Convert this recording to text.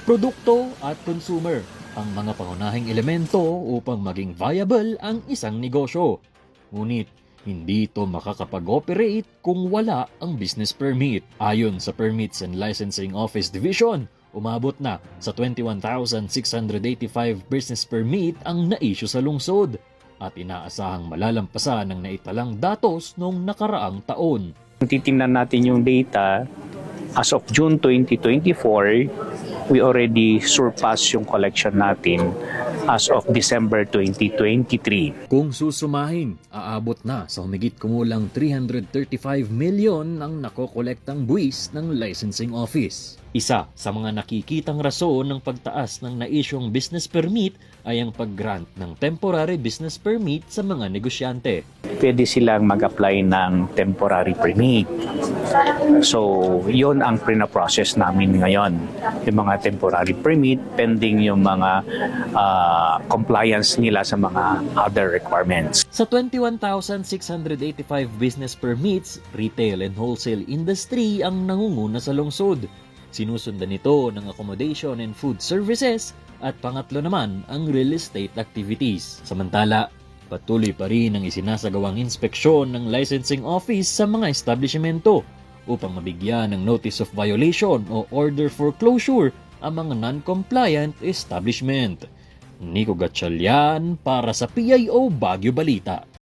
Produkto at consumer ang mga pangunahing elemento upang maging viable ang isang negosyo. Ngunit, hindi ito makakapag-operate kung wala ang business permit. Ayon sa Permits and Licensing Office Division, umabot na sa 21,685 business permit ang na-issue sa lungsod at inaasahang malalampasan ng naitalang datos noong nakaraang taon. Kung titingnan natin yung data, as of June 2024, we already surpassed yung collection natin as of December 2023. Kung susumahin, aabot na sa humigit kumulang 335 million ang nakokolektang buwis ng licensing office. Isa sa mga nakikitang rason ng pagtaas ng na-issue'ng business permit ay ang pag-grant ng temporary business permit sa mga negosyante. Pwede silang mag-apply ng temporary permit. So, yon ang pina-process namin ngayon. Yung mga temporary permit, pending yung mga compliance nila sa mga other requirements. Sa 21,685 business permits, retail and wholesale industry ang nangunguna sa lungsod. Sinusundan nito ng accommodation and food services at pangatlo naman ang real estate activities. Samantala, patuloy pa rin ang isinasagawang inspeksyon ng licensing office sa mga establishmento upang mabigyan ng notice of violation o order for closure ang mga non-compliant establishment. Nico Gatchalian para sa PIO Baguio Balita.